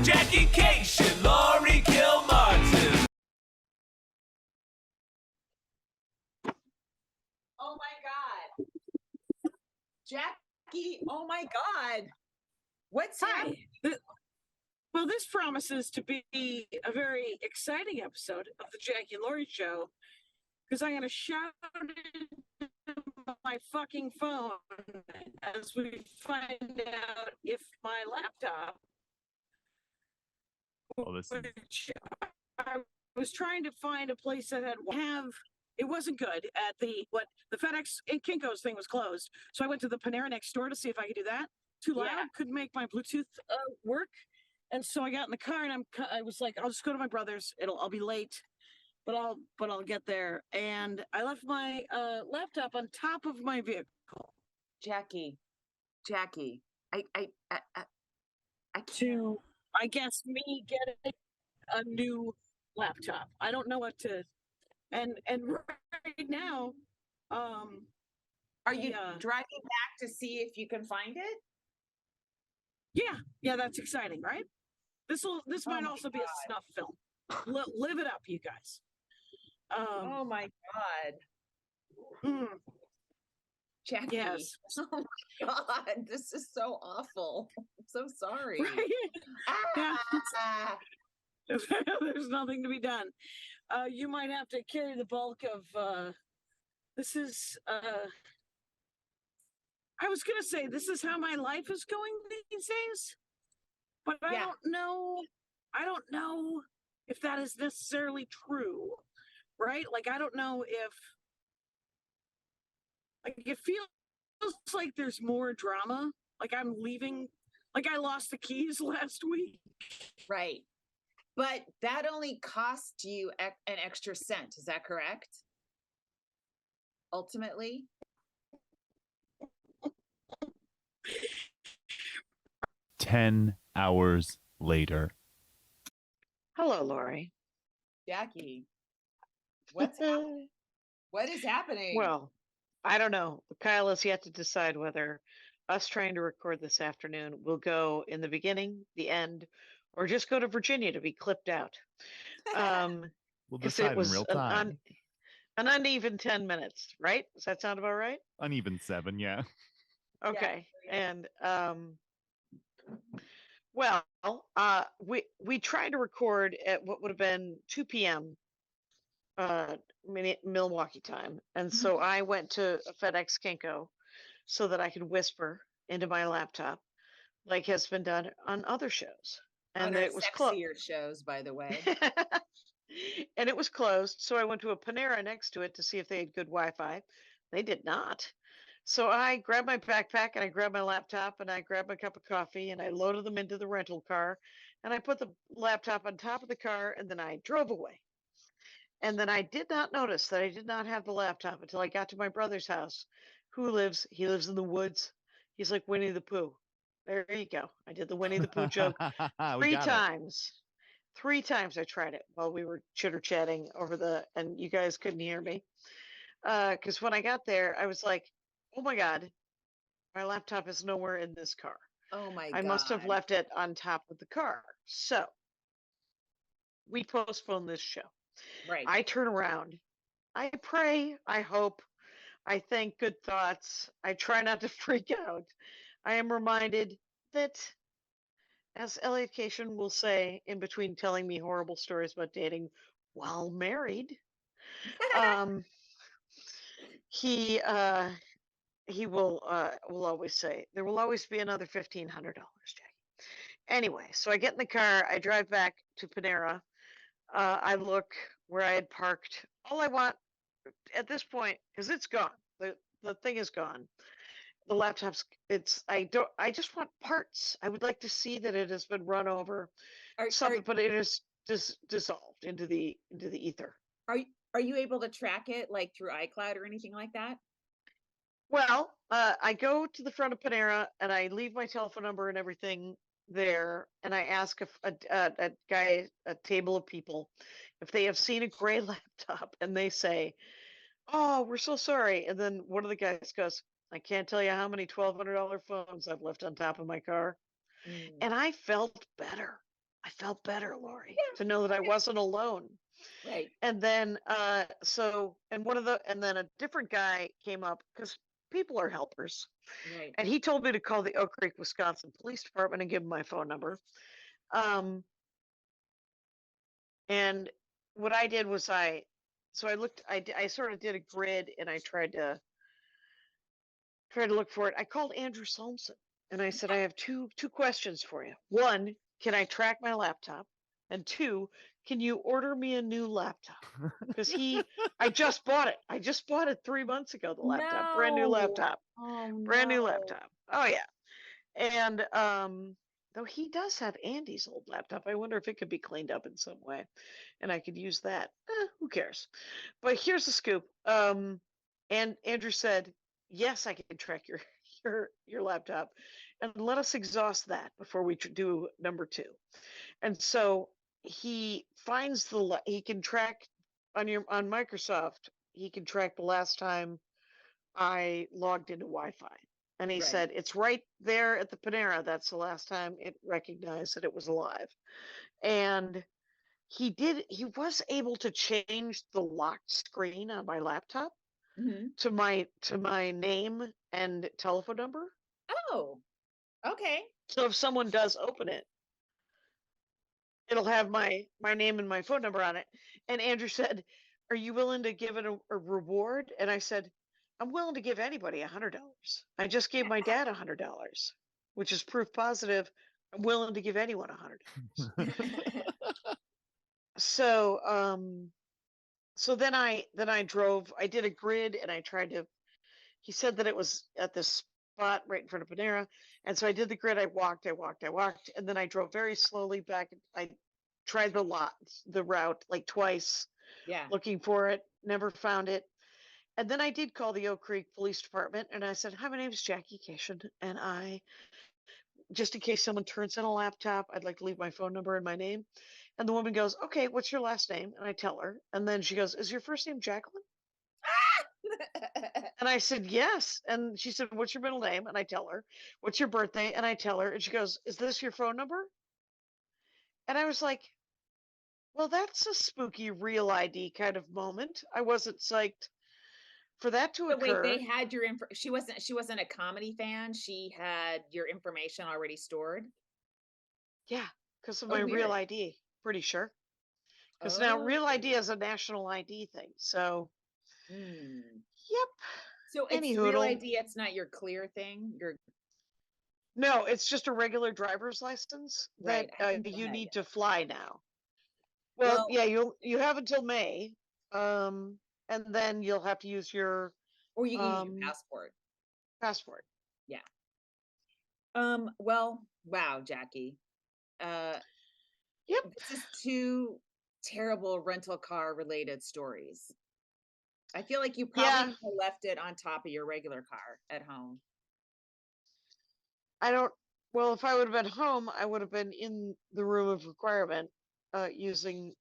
Jackie Cation, Laurie Kilmartin. Oh my God. Jackie, oh my God. What's happening? Well, this promises to be a very exciting episode of the Jackie and Laurie show because I'm going to shout into my fucking phone as we find out if my laptop, which I was trying to find a place that it wasn't good at the FedEx and Kinko's thing was closed. So I went to the Panera next door to see if I could do that. Too loud, couldn't make my Bluetooth work. And so I got in the car and I was like, I'll just go to my brother's. I'll be late, but I'll get there. And I left my laptop on top of my vehicle. Jackie, I can't. To, I guess, me getting a new laptop. I don't know what to, and right now, are you driving back to see if you can find it? Yeah, that's exciting, right? This might also be a snuff film. Live it up, you guys. Oh my God. Jackie. Yes. Oh my God. This is so awful. I'm so sorry. Right? There's nothing to be done. You might have to carry the bulk of this is I was gonna say this is how my life is going these days. But I don't know if that is necessarily true, right? Like, I don't know if, like, it feels like there's more drama. Like I'm leaving, like I lost the keys last week. Right. But that only cost you an extra cent. Is that correct? Ultimately? 10 hours later. Hello, Laurie. Jackie, what's happening? What is happening? Well, I don't know. Kyle has yet to decide whether us trying to record this afternoon will go in the beginning, the end, or just go to Virginia to be clipped out. We'll decide in real time. An uneven 10 minutes, right? Does that sound about right? Uneven 7, yeah. Okay. Yeah. And well, we tried to record at what would have been 2 p.m. Milwaukee time, and so I went to a FedEx Kinko so that I could whisper into my laptop, like has been done on other shows. And on it was closed. Shows, by the way. And it was closed, so I went to a Panera next to it to see if they had good Wi-Fi. They did not. So I grabbed my backpack and I grabbed my laptop and I grabbed my cup of coffee and I loaded them into the rental car and I put the laptop on top of the car and then I drove away. And then I did not notice that I did not have the laptop until I got to my brother's house, he lives in the woods. He's like Winnie the Pooh. There you go. I did the Winnie the Pooh joke 3 times. 3 times I tried it while we were chitter-chatting and you guys couldn't hear me. Because when I got there, I was like, oh my God, my laptop is nowhere in this car. Oh my God. I must have left it on top of the car. So we postponed this show. Right. I turn around. I pray. I hope. I think good thoughts. I try not to freak out. I am reminded that, as Elliot Cation will say in between telling me horrible stories about dating while married, he will always say there will always be another $1,500, Jackie. Anyway, so I get in the car, I drive back to Panera. I look where I had parked. All I want at this point, because it's gone. The thing is gone. The laptop's I just want parts. I would like to see that it has been run over. But it is dissolved into the ether. Are you able to track it like through iCloud or anything like that? Well, I go to the front of Panera and I leave my telephone number and everything there, and I ask a table of people if they have seen a gray laptop, and they say, "Oh, we're so sorry." And then one of the guys goes, "I can't tell you how many $1,200 phones I've left on top of my car," and I felt better. I felt better, Laurie, to know that I wasn't alone. Right. And then, and then a different guy came up because people are helpers. Right. And he told me to call the Oak Creek, Wisconsin Police Department and give him my phone number. And what I did was I sort of did a grid and I tried to look for it. I called Andrew Solmson and I said, I have two questions for you. One, can I track my laptop? And two, can you order me a new laptop? Because I just bought it. I just bought it 3 months ago, the laptop. Brand new No. laptop. Oh, Brand new no. laptop. Oh yeah. And though he does have Andy's old laptop, I wonder if it could be cleaned up in some way and I could use that. Who cares? But here's the scoop. And Andrew said, yes, I can track your laptop, and let us exhaust that before we do number 2. And so he finds he can track on Microsoft. He can track the last time I logged into Wi-Fi. And he said, it's right there at the Panera. That's the last time it recognized that it was alive. And he was able to change the locked screen on my laptop to my name and telephone number. Oh, okay. So if someone does open it, it'll have my name and my phone number on it. And Andrew said, are you willing to give it a reward? And I said, I'm willing to give anybody $100. I just gave my dad $100, which is proof positive. I'm willing to give anyone $100. So then I drove. I did a grid and I tried to. He said that it was at this spot right in front of Panera, and so I did the grid. I walked, and then I drove very slowly back. I tried the route like twice. Yeah. Looking for it, never found it. And then I did call the Oak Creek Police Department and I said, hi, my name is Jackie Cation. And just in case someone turns in a laptop, I'd like to leave my phone number and my name. And the woman goes, okay, what's your last name? And I tell her. And then she goes, is your first name Jacqueline? And I said, yes. And she said, what's your middle name? And I tell her, what's your birthday? And I tell her, and she goes, is this your phone number? And I was like, well, that's a spooky real ID kind of moment. I wasn't psyched for that to occur. Wait, they had your info. She wasn't a comedy fan. She had your information already stored. Yeah, because of my real ID, pretty sure. Because now real ID is a national ID thing. So, yep. So it's real ID. It's not your clear thing. No, it's just a regular driver's license that you need to fly now. Well, yeah, you have until May, and then you'll have to use your. Or you can use your passport. Passport. Yeah. Well, wow, Jackie. Yep. This is 2 terrible rental car related stories. I feel like you probably left it on top of your regular car at home. Well, if I would have been home, I would have been in the room of requirement, using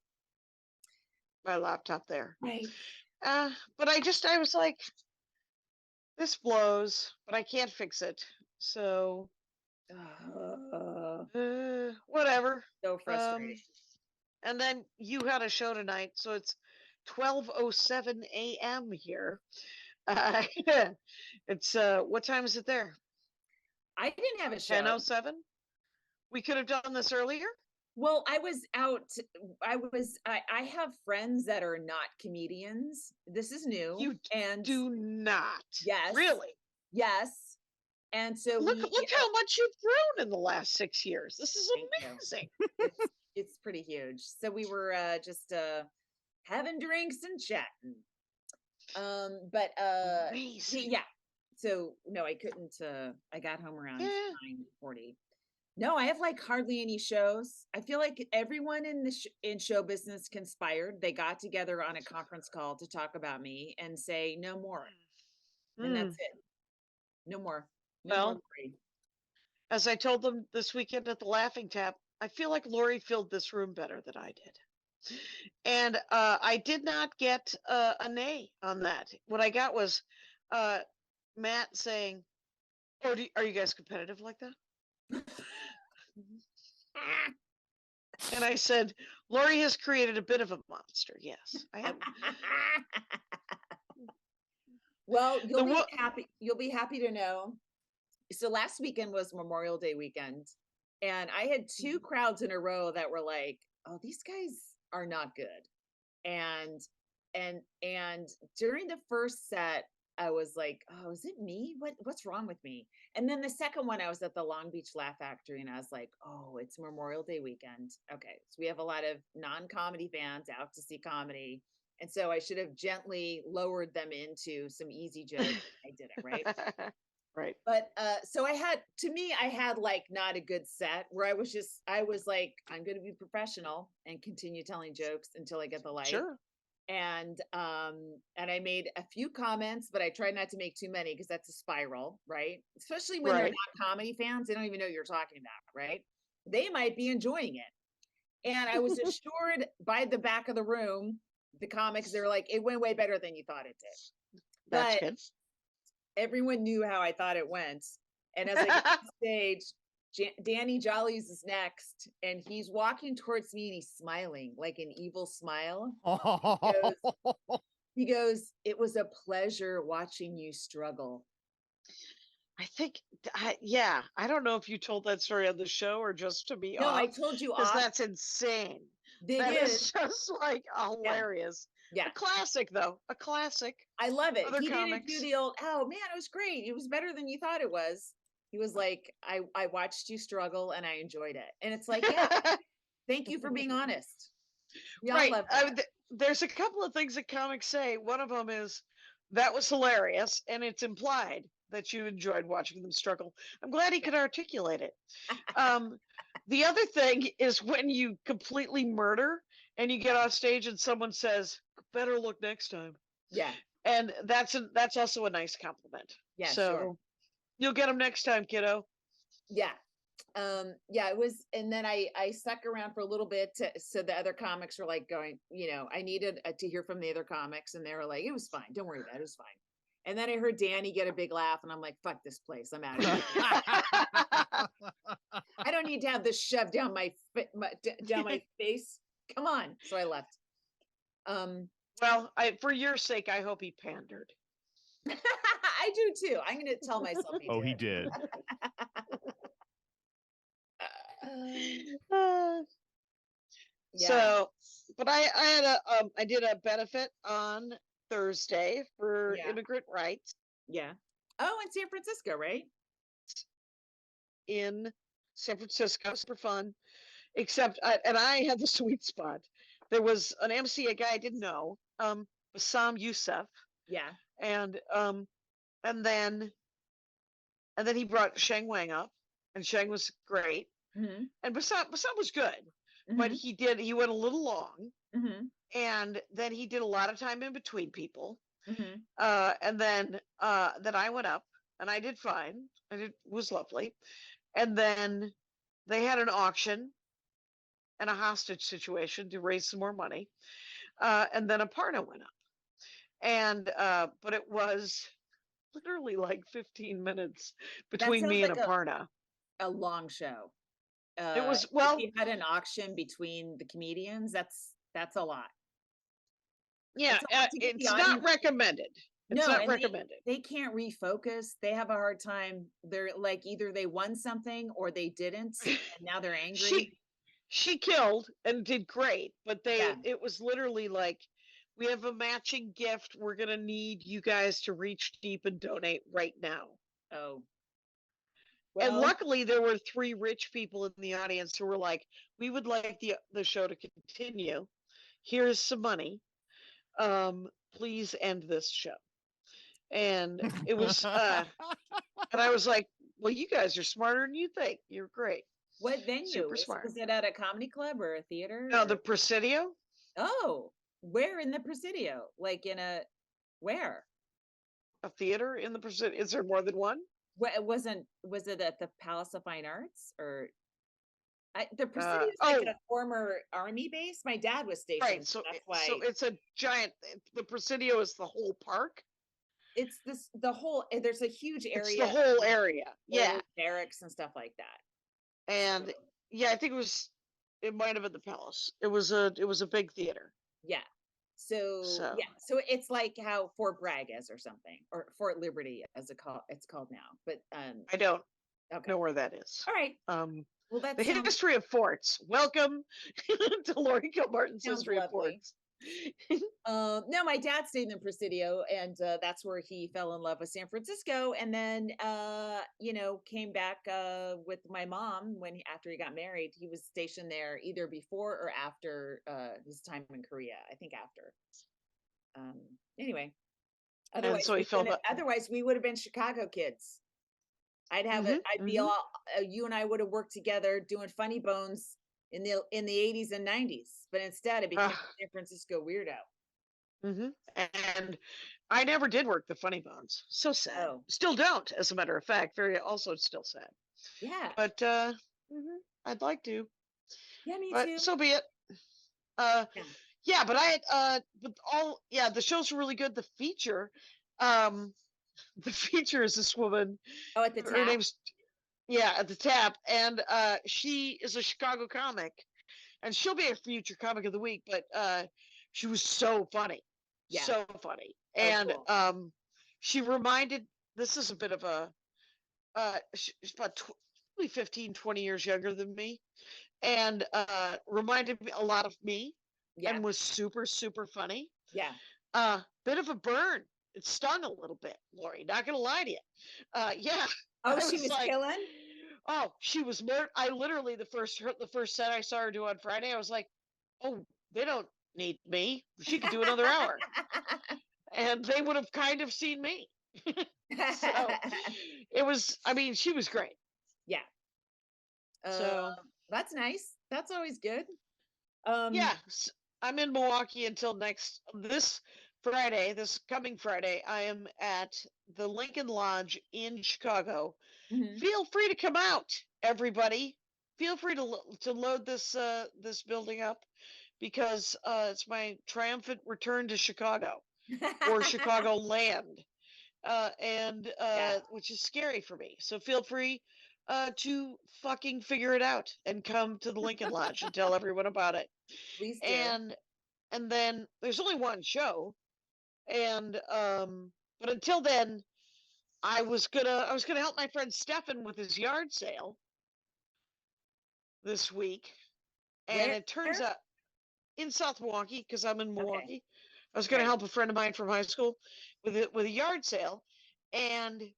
my laptop there. Right. But I was like, this blows, but I can't fix it. So, whatever. So frustrating. And then you had a show tonight, so it's 12:07 a.m. here. It's what time is it there? I didn't have a show. 10:07. We could have done this earlier. Well, I was out. I have friends that are not comedians. This is new. You and do not. Yes. Really? Yes. And so look how much you've grown in the last 6 years. This is amazing. It's pretty huge. So we were just having drinks and chatting. But amazing. Yeah. So no, I couldn't. I got home around 9:40. No, I have like hardly any shows. I feel like everyone in the in show business conspired. They got together on a conference call to talk about me and say no more, and that's it. No more. No more. As I told them this weekend at the Laughing Tap, I feel like Laurie filled this room better than I did, and I did not get a nay on that. What I got was Matt saying, "Oh, are you guys competitive like that?" And I said, Laurie has created a bit of a monster. Yes, I am. Well, you'll be happy to know. So last weekend was Memorial Day weekend, and I had two crowds in a row that were like, "Oh, these guys are not good." And during the first set, I was like, "Oh, is it me? What's wrong with me?" And then the second one, I was at the Long Beach Laugh Factory, and I was like, "Oh, it's Memorial Day weekend. Okay, so we have a lot of non-comedy fans out to see comedy." And so I should have gently lowered them into some easy jokes. I didn't, right? Right. But so I had like not a good set where I was like, I'm gonna be professional and continue telling jokes until I get the light. Sure. And I made a few comments, but I tried not to make too many because that's a spiral, right? Especially when they're Right. not comedy fans, they don't even know what you're talking about, right? They might be enjoying it. And I was assured by the back of the room, the comics, they were like, it went way better than you thought it did. That's But good. everyone knew how I thought it went. And as I get on stage, Danny Jollies is next, and he's walking towards me and he's smiling like an evil smile. He goes, "It was a pleasure watching you struggle." I think, yeah, I don't know if you told that story on the show or just to be No, off. I told you Because off. that's insane. That It is just like hilarious. Yeah. A classic, though. A classic. I love it. Other He didn't comics. do the old, "Oh man, it was great. It was better than you thought it was." He was like, I watched you struggle and I enjoyed it. And it's like, yeah, thank you for being honest. We all Right. love I that. mean, there's a couple of things that comics say. One of them is, that was hilarious, and it's implied that you enjoyed watching them struggle. I'm glad he could articulate it. The other thing is when you completely murder and you get off stage and someone says, "Better look next time." Yeah. And that's also a nice compliment. Yeah, So sure. you'll get them next time, kiddo. Yeah. Yeah, it was, and then I stuck around for a little bit so the other comics were like going, I needed to hear from the other comics, and they were like, "It was fine, don't worry about it, it was fine." And then I heard Danny get a big laugh, and I'm like, "Fuck this place, I'm out of here." I don't need to have this shoved down down my face. Come on. So I left. Well, for your sake, I hope he pandered. I do too. I'm gonna tell myself he did. Oh, he did. Yeah. So, but I had I did a benefit on Thursday for Yeah. immigrant rights Yeah. Oh, in San Francisco, right? in San Francisco. Super fun. Except, and I had the sweet spot. There was an MC, a guy I didn't know, Bassam Youssef, Yeah. and then he brought Sheng Wang up, and Sheng was great, Mm-hmm. and Bassam was good, but he went a little long, Mm-hmm. and then he did a lot of time in between people, Mm-hmm. and then I went up, and I did fine, and it was lovely, and then they had an auction and a hostage situation to raise some more money, and then Aparna went up, and but it was literally like 15 minutes between me and like Aparna. a long show. It was, If well, you had an auction between the comedians, that's a lot. yeah, It's a lot to get the it's not audience. recommended. It's No, not and recommended. they can't refocus. They have a hard time. They're like, either they won something or they didn't, and now they're angry. She killed and did great, but Yeah. it was literally like, we have a matching gift. We're gonna need you guys to reach deep and donate right now. Oh. And Well, luckily there were 3 rich people in the audience who were like, "We would like the show to continue. Here's some money. Please end this show." And it was and I was like, "Well, you guys are smarter than you think. You're great." what venue? Super smart. Was it at a comedy club or a theater? No, or- the Presidio. Oh, where in the Presidio? Like where? A theater in the Presidio. Is there more than one? What was it at the Palace of Fine Arts or the Presidio is like a former army base? My dad was stationed. Right. So that's why. So it's a giant. The Presidio is the whole park. It's the whole. There's a huge area. It's the whole area. Yeah. Barracks and stuff like that. And yeah, I think it was It might have been the Palace. It was a big theater. Yeah. So So yeah, so it's like how Fort Bragg is or something, or Fort Liberty as it's called now. But I don't okay. know where that is. All right. Well, The history of forts. Welcome to Laurie Kilmartin's sounds history of lovely. forts. No, my dad stayed in Presidio, and that's where he fell in love with San Francisco, and then came back with my mom after he got married. He was stationed there either before or after his time in Korea. I think after. Anyway, And so he felt otherwise we would have been Chicago kids. I'd have it. I'd be all. You and I would have worked together doing Funny Bones in the 80s and 90s, but instead it became a San Francisco weirdo. And I never did work the Funny Bones. So sad. Oh. Still don't, as a matter of fact. Very also still sad. Yeah. But I'd like to. Yeah, me but too. So be it. Yeah, but the shows were really good. The feature is this woman. Oh, at the Tap? Her name's at the Tap, and she is a Chicago comic, and she'll be a future comic of the week. But she was so funny, so funny, and cool. she reminded. This is a bit of a. She's about 15-20 years younger than me, and reminded me a lot of me. Yeah. And was super, super funny. Yeah. Bit of a burn. It stung a little bit, Laurie. Not gonna lie to you. Yeah. Oh, she was like, killing? Oh, she was more. I literally the first set I saw her do on Friday, I was like, oh, they don't need me. She could do another hour. And they would have kind of seen me. So it was, she was great. Yeah. So that's nice. That's always good. Yeah. I'm in Milwaukee until this coming Friday. I am at the Lincoln Lodge in Chicago. Feel free to come out, everybody. Feel free to load this building up, because it's my triumphant return to Chicago or Chicago land, which is scary for me. So feel free to fucking figure it out and come to the Lincoln Lodge and tell everyone about it. Please do. And then there's only one show, and but until then, I was gonna help my friend Stefan with his yard sale this week, and it turns out in South Milwaukee, because I'm in Milwaukee. Okay. I was gonna help a friend of mine from high school with a yard sale, and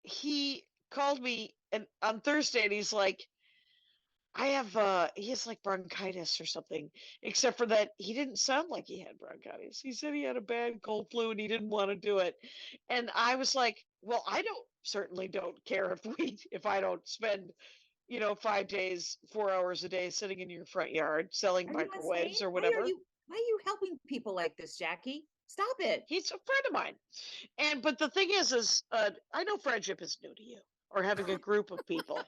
he called me on Thursday, and he's like, he has like bronchitis or something, except for that he didn't sound like he had bronchitis. He said he had a bad cold flu and he didn't want to do it. And I was like, well, I certainly don't care if I don't spend, 5 days, 4 hours a day sitting in your front yard selling microwaves or whatever. Why are you helping people like this, Jackie? Stop it. He's a friend of mine. But the thing is I know friendship is new to you, or having a group of people.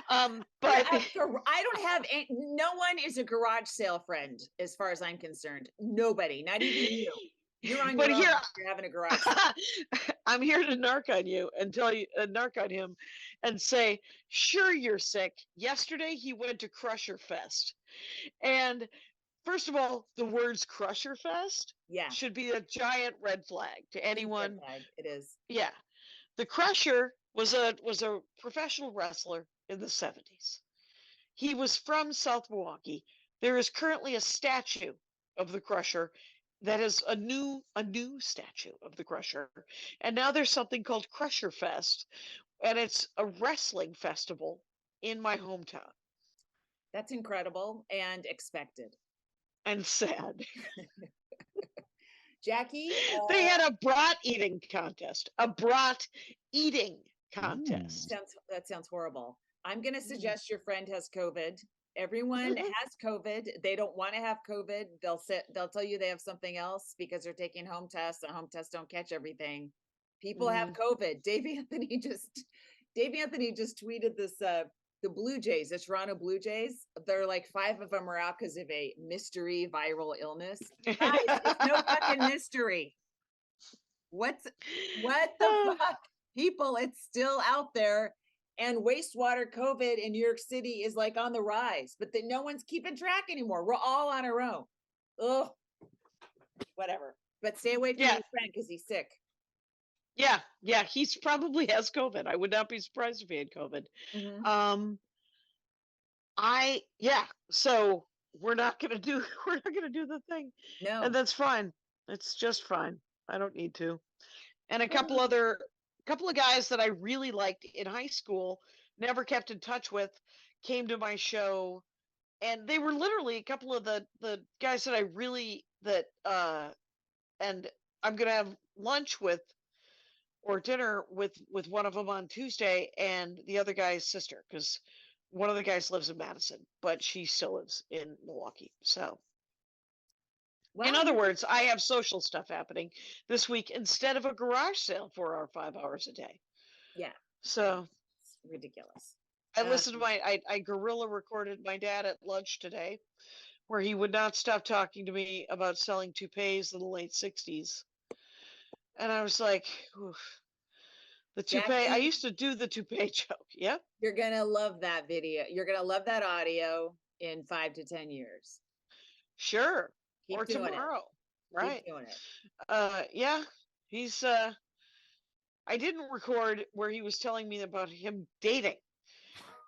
But I don't have no one is a garage sale friend as far as I'm concerned. Nobody, not even you. You're on your own. You're having a garage sale. I'm here to narc on you and narc on him and say, sure, you're sick. Yesterday he went to Crusherfest, and first of all, the words Crusherfest should be a giant red flag to anyone. It is. Yeah. The Crusher was a professional wrestler in the 70s. He was from South Milwaukee. There is currently a statue of the Crusher that is a new statue of the Crusher. And now there's something called Crusherfest, and it's a wrestling festival in my hometown. That's incredible and expected. And sad. Jackie? They had a brat eating contest. That sounds horrible. I'm going to suggest your friend has COVID. Everyone has COVID. They don't want to have COVID. They'll tell you they have something else because they're taking home tests, and home tests don't catch everything. People have COVID. Dave Anthony just tweeted this, the Blue Jays, the Toronto Blue Jays. They're like 5 of them are out because of a mystery viral illness. Guys, it's no fucking mystery. What the fuck? People, it's still out there. And wastewater COVID in New York City is like on the rise, but then no one's keeping track anymore. We're all on our own. Ugh. Whatever. But stay away from Yeah. your friend because he's sick. Yeah, he's probably has COVID. I would not be surprised if he had COVID. Mhm. So we're not gonna do the thing. No. And that's fine. It's just fine. I don't need to. And a couple of guys that I really liked in high school, never kept in touch with, came to my show, and they were literally a couple of the guys that I really and I'm gonna have lunch with or dinner with one of them on Tuesday, and the other guy's sister, because one of the guys lives in Madison, but she still lives in Milwaukee. So in other words, I have social stuff happening this week instead of a garage sale 4 or 5 hours a day. Yeah. So It's ridiculous. I listened to I guerrilla recorded my dad at lunch today, where he would not stop talking to me about selling toupees in the late 60s. And I was like, oof. The toupee, I Jackie, used to do the toupee joke. Yeah. you're gonna love that video. You're gonna love that audio in 5 to 10 years. Sure. Keep Or doing tomorrow. it. Right. Keep doing it. Yeah. He's I didn't record where he was telling me about him dating.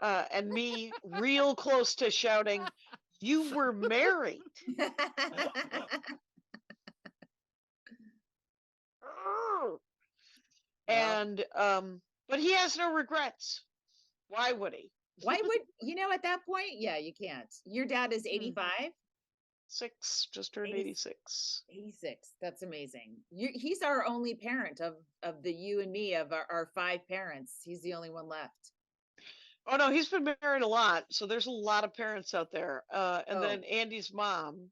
And me real close to shouting, "You were married." Oh. And but he has no regrets. Why would he? Why would at that point? Yeah, you can't. Your dad is 85? 6, just turned 86. 86. That's amazing. He's our only parent of the you and me, of our 5 parents. He's the only one left. Oh no, he's been married a lot, so there's a lot of parents out there. And then Andy's mom.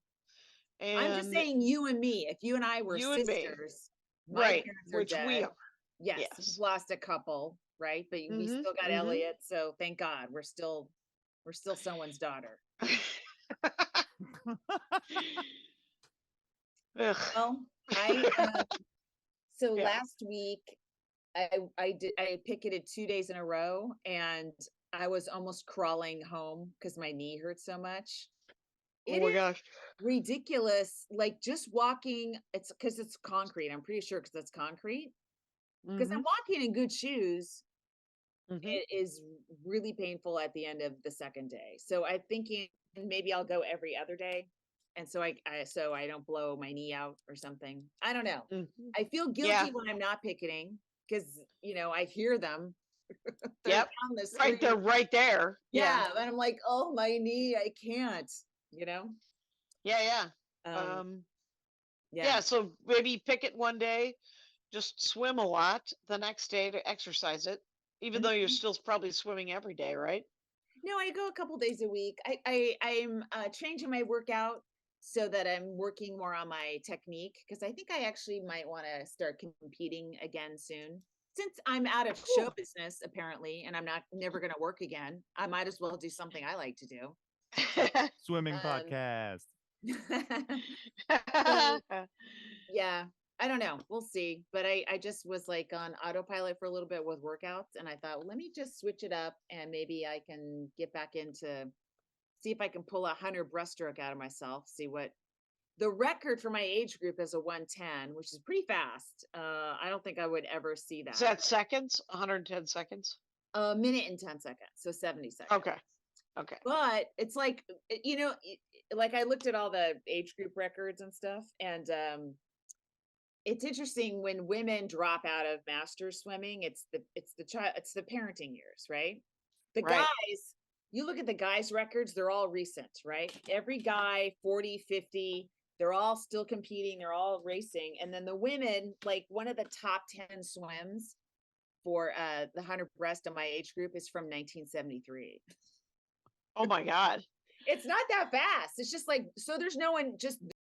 And I'm just saying you and me. If you and I were you and me. sisters, my Right, parents are which dead. we are. Yes, we've lost a couple, right? But we still got mhm. Elliot, so thank God we're still someone's daughter. Ugh. Well, last week I picketed 2 days in a row, and I was almost crawling home because my knee hurt so much. Oh my gosh. Ridiculous. Like just walking, it's because it's concrete. I'm pretty sure because it's concrete. Because I'm walking in good shoes. It is really painful at the end of the second day. So I'm thinking maybe I'll go every other day. And so I don't blow my knee out or something. I don't know. I feel guilty when I'm not picketing because I hear them. Yep. Down the Right, they're street. right there. Yeah. And I'm like, oh, my knee, I can't, Yeah. Yeah. So maybe picket one day, just swim a lot the next day to exercise it, even though you're still probably swimming every day, right? No, I go a couple days a week. I'm changing my workout so that I'm working more on my technique, because I think I actually might want to start competing again soon. Since I'm out of show business apparently, and I'm never going to work again, I might as well do something I like to do. Swimming podcast. Yeah, I don't know. We'll see. But I just was like on autopilot for a little bit with workouts, and I thought, well, let me just switch it up, and maybe I can get back into, see if I can pull a 100 breaststroke out of myself. See what the record for my age group is, a 110, which is pretty fast. I don't think I would ever see that. Is that seconds? 110 seconds? A minute and 10 seconds, so 70 seconds. Okay. But it's like, like I looked at all the age group records and stuff, and it's interesting when women drop out of master swimming. It's the parenting years, right? The guys, you look at the guys' records, they're all recent, right? Every guy 40, 50, they're all still competing, they're all racing. And then the women, like one of the top 10 swims for the 100 breast of my age group is from 1973. Oh my God. It's not that fast. It's just like, so there's no one just